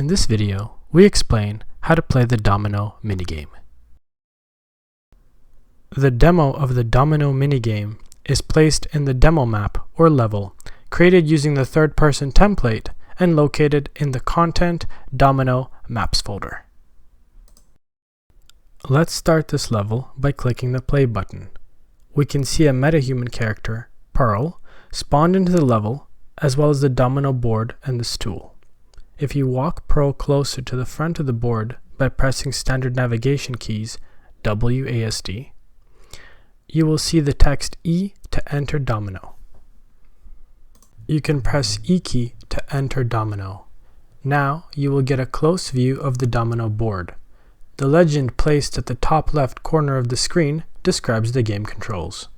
this video, we explain how to play the Domino minigame. The demo of the Domino minigame is placed in the demo map or level, created using the third-person template and located in the Content Domino Maps folder. Let's start this level by clicking the play button. We can see a MetaHuman character, Pearl, spawned into the level, as well as the domino board and the stool. If you walk Pearl closer to the front of the board by pressing standard navigation keys WASD, you will see the text E to enter domino. You can press E key to enter domino. Now you will get a close view of the domino board. The legend placed at the top left corner of the screen describes the game controls.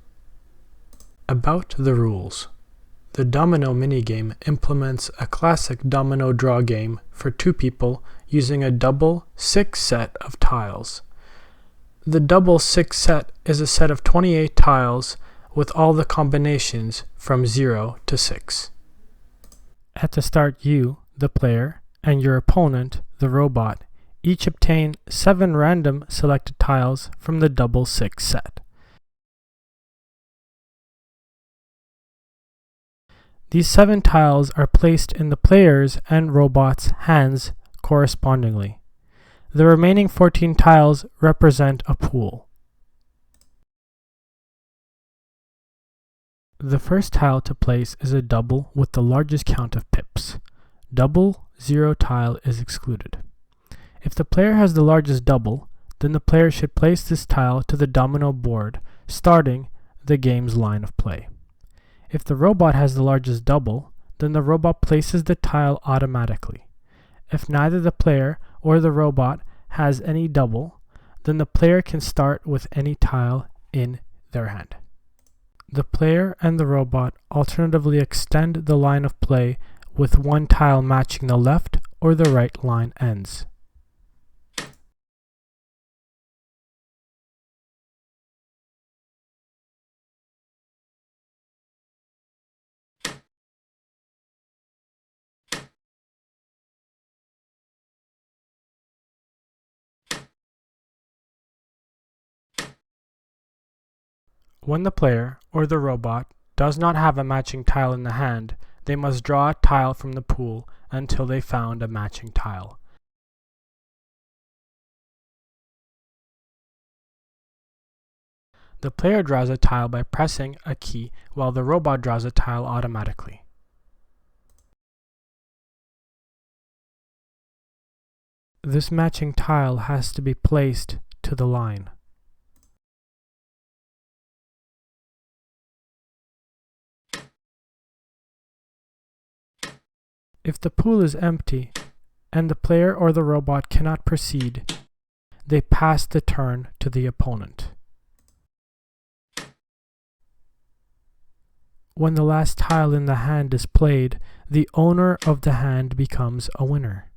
About the rules. The Domino minigame implements a classic domino draw game for 2 people using a double 6 set of tiles. The double 6 set is a set of 28 tiles with all the combinations from 0 to 6. At the start, you, the player, and your opponent, the robot, each obtain 7 random selected tiles from the double 6 set. These 7 tiles are placed in the player's and robot's hands correspondingly. The remaining 14 tiles represent a pool. The first tile to place is a double with the largest count of pips. Double 0 tile is excluded. If the player has the largest double, then the player should place this tile to the domino board, starting the game's line of play. If the robot has the largest double, then the robot places the tile automatically. If neither the player or the robot has any double, then the player can start with any tile in their hand. The player and the robot alternatively extend the line of play with one tile matching the left or the right line ends. When the player, or the robot, does not have a matching tile in the hand, they must draw a tile from the pool until they found a matching tile. The player draws a tile by pressing a key, while the robot draws a tile automatically. This matching tile has to be placed to the line. If the pool is empty and the player or the robot cannot proceed, they pass the turn to the opponent. When the last tile in the hand is played, the owner of the hand becomes a winner.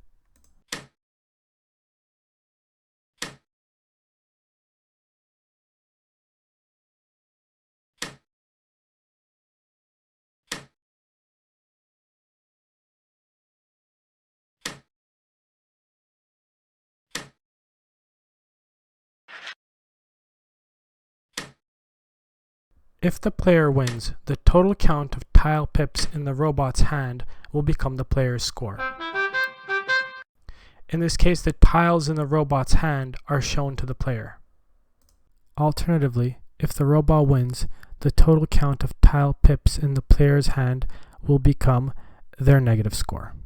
If the player wins, the total count of tile pips in the robot's hand will become the player's score. In this case, the tiles in the robot's hand are shown to the player. Alternatively, if the robot wins, the total count of tile pips in the player's hand will become their negative score.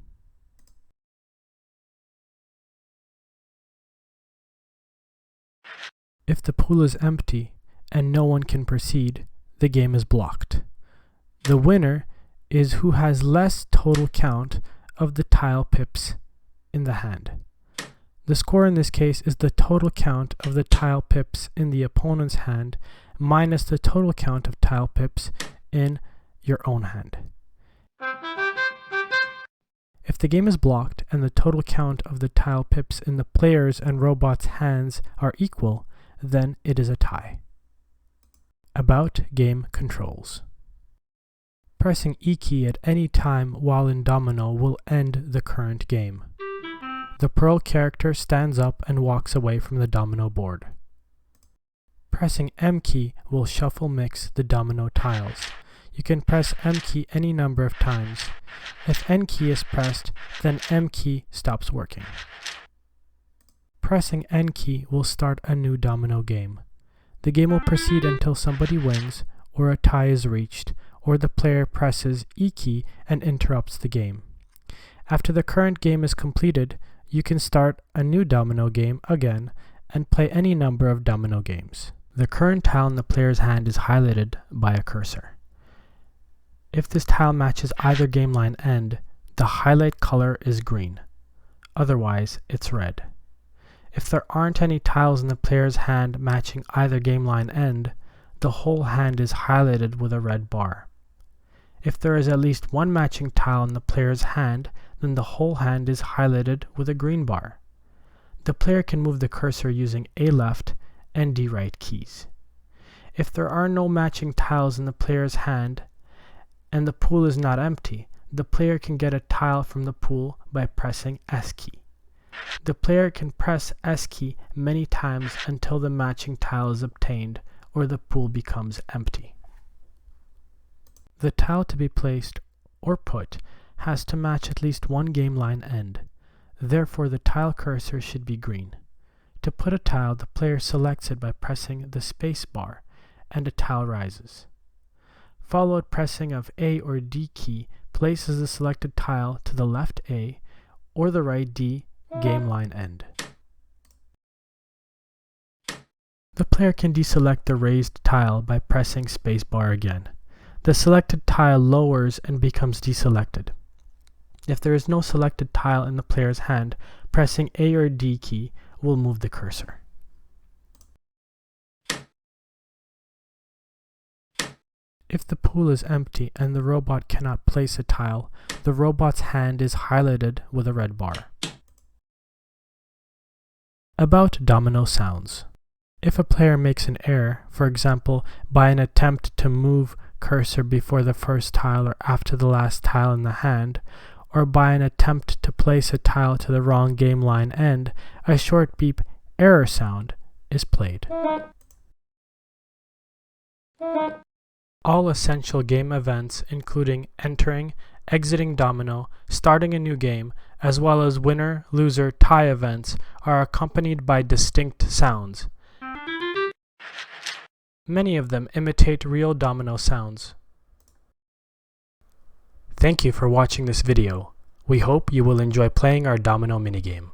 If the pool is empty and no one can proceed, the game is blocked. The winner is who has less total count of the tile pips in the hand. The score in this case is the total count of the tile pips in the opponent's hand minus the total count of tile pips in your own hand. If the game is blocked and the total count of the tile pips in the player's and robot's hands are equal, then it is a tie. About game controls. Pressing E key at any time while in Domino will end the current game. The Pearl character stands up and walks away from the domino board. Pressing M key will shuffle mix the domino tiles. You can press M key any number of times. If N key is pressed, then M key stops working. Pressing N key will start a new domino game. The game will proceed until somebody wins, or a tie is reached, or the player presses E key and interrupts the game. After the current game is completed, you can start a new domino game again and play any number of domino games. The current tile in the player's hand is highlighted by a cursor. If this tile matches either game line end, the highlight color is green. Otherwise, it's red. If there aren't any tiles in the player's hand matching either game line end, the whole hand is highlighted with a red bar. If there is at least one matching tile in the player's hand, then the whole hand is highlighted with a green bar. The player can move the cursor using A left and D right keys. If there are no matching tiles in the player's hand and the pool is not empty, the player can get a tile from the pool by pressing S key. The player can press S key many times until the matching tile is obtained or the pool becomes empty. The tile to be placed or put has to match at least one game line end. Therefore, the tile cursor should be green. To put a tile, the player selects it by pressing the space bar, and a tile rises. Followed pressing of A or D key places the selected tile to the left A or the right D game line end. The player can deselect the raised tile by pressing space bar again. The selected tile lowers and becomes deselected. If there is no selected tile in the player's hand, pressing A or D key will move the cursor. If the pool is empty and the robot cannot place a tile, the robot's hand is highlighted with a red bar. About domino sounds. If a player makes an error, for example, by an attempt to move cursor before the first tile or after the last tile in the hand, or by an attempt to place a tile to the wrong game line end, a short beep error sound is played. All essential game events, including entering, exiting domino, starting a new game, as well as winner, loser, tie events, are accompanied by distinct sounds. Many of them imitate real domino sounds. Thank you for watching this video. We hope you will enjoy playing our domino minigame.